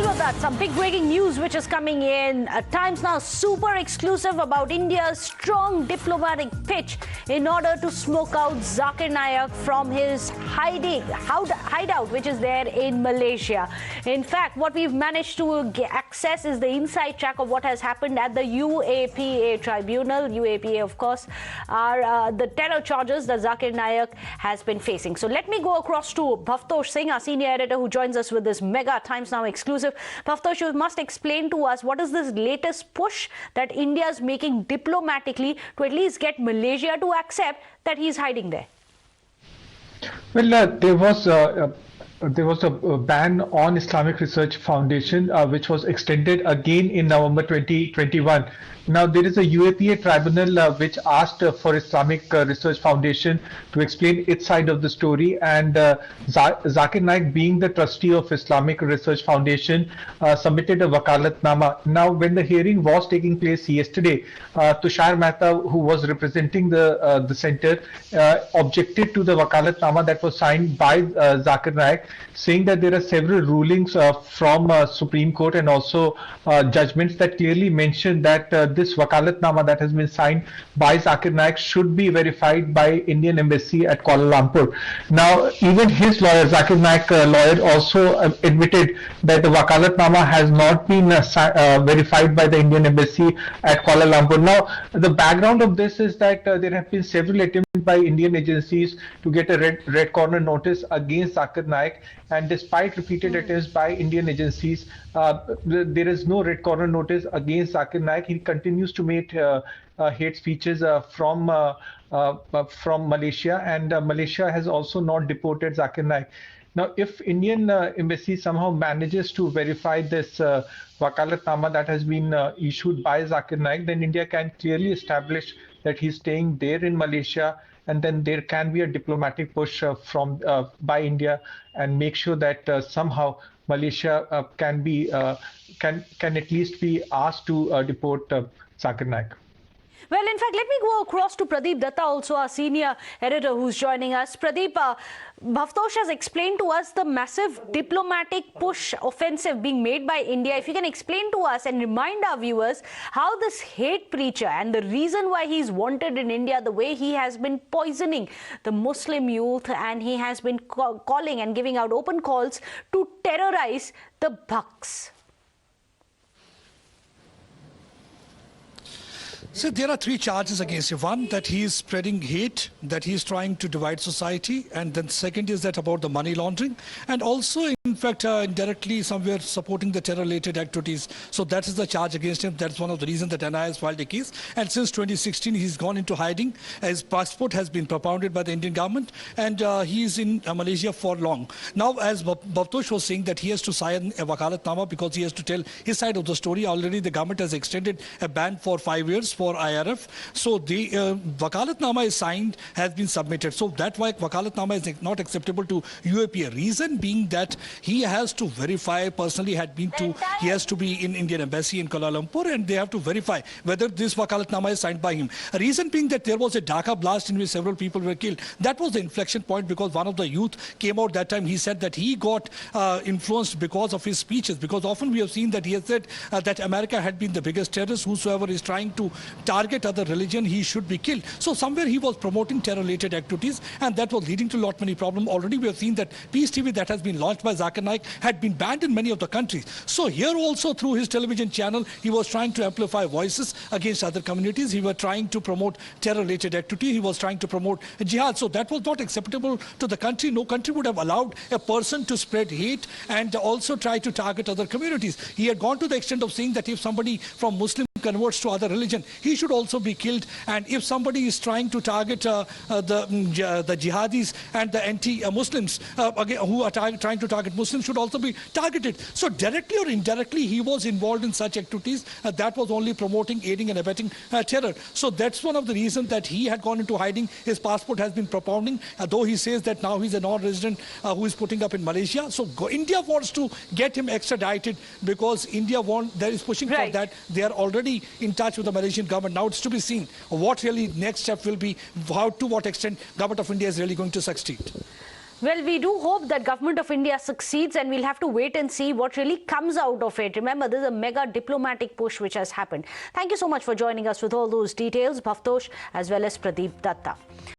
of that, some big breaking news which is coming in at times now, super exclusive about India's strong diplomatic pitch in order to smoke out Zakir Naik from his hideout, which is there in Malaysia. In fact, what we've managed to access is the inside track of what has happened at the UAPA tribunal. UAPA, of course, are the terror charges that Zakir Naik has been facing. So let me go across to Bhavtosh Singh, our senior editor, who joins us with this mega Times Now exclusive. Bhavtosh, you must explain to us what is this latest push that India is making diplomatically to at least get Malaysia to accept that he's hiding there. Well, there was a ban on Islamic Research Foundation, which was extended again in November 2021. Now, there is a UAPA tribunal which asked for Islamic Research Foundation to explain its side of the story, and Zakir Naik, being the trustee of Islamic Research Foundation, submitted a Vakalatnama. Now, when the hearing was taking place yesterday, Tushar Mehta, who was representing the center, objected to the Vakalatnama that was signed by Zakir Naik, saying that there are several rulings from Supreme Court and also judgments that clearly mention that this Vakalatnama that has been signed by Zakir Naik should be verified by Indian Embassy at Kuala Lumpur. Now, even his lawyer, Zakir Naik lawyer, also admitted that the Vakalatnama has not been verified by the Indian Embassy at Kuala Lumpur. Now, the background of this is that there have been several attempts by Indian agencies to get a red corner notice against Zakir Naik, and despite repeated attempts by Indian agencies, there is no red corner notice against Zakir Naik. He continues to make hate speeches from Malaysia, and Malaysia has also not deported Zakir Naik. Now, if Indian embassy somehow manages to verify this Vakalatnama that has been issued by Zakir Naik, then India can clearly establish that he's staying there in Malaysia, and then there can be a diplomatic push by India and make sure that somehow Malaysia can at least be asked to deport Zakir Naik. Well, in fact, let me go across to Pradeep Datta, also our senior editor, who's joining us. Pradeep, Bhavtosh has explained to us the massive diplomatic push offensive being made by India. If you can explain to us and remind our viewers how this hate preacher and the reason why he's wanted in India, the way he has been poisoning the Muslim youth, and he has been calling and giving out open calls to terrorize the Bhaks. So there are three charges against him. One, that he is spreading hate, that he is trying to divide society, and then second is that about the money laundering, and also in fact indirectly somewhere supporting the terror-related activities. So that is the charge against him. That's one of the reasons that NIA has filed a case. And since 2016, he's gone into hiding. His passport has been propounded by the Indian government, and he is in Malaysia for long. Now, as Bhavtosh was saying, that he has to sign a Vakalatnama because he has to tell his side of the story. Already the government has extended a ban for 5 years for IRF. So the Vakalatnama is signed, has been submitted. So that why Vakalatnama is not acceptable to UAPA. Reason being that he has to verify personally, he has to be in Indian Embassy in Kuala Lumpur, and they have to verify whether this Vakalatnama is signed by him. Reason being that there was a Dhaka blast in which several people were killed. That was the inflection point, because one of the youth came out that time. He said that he got influenced because of his speeches, because often we have seen that he has said that America had been the biggest terrorist. Whosoever is trying to target other religion, he should be killed. So somewhere he was promoting terror-related activities, and that was leading to a lot many problems. Already we have seen that Peace TV that has been launched by Zakir Naik had been banned in many of the countries. So here also through his television channel, he was trying to amplify voices against other communities. He was trying to promote terror-related activity. He was trying to promote jihad. So that was not acceptable to the country. No country would have allowed a person to spread hate and also try to target other communities. He had gone to the extent of saying that if somebody from Muslim converts to other religion, he should also be killed. And if somebody is trying to target the jihadis and the anti-Muslims who are trying to target Muslims should also be targeted. So directly or indirectly, he was involved in such activities that was only promoting, aiding and abetting terror. So that's one of the reasons that he had gone into hiding. His passport has been propounding, though he says that now he's a non-resident who is putting up in Malaysia. So India wants to get him extradited because India is pushing for that. They are already in touch with the Malaysian government. Now it's to be seen what really next step will be, to what extent government of India is really going to succeed. Well, we do hope that Government of India succeeds, and we'll have to wait and see what really comes out of it. Remember, there's a mega diplomatic push which has happened. Thank you so much for joining us with all those details, Bhavtosh as well as Pradeep Datta.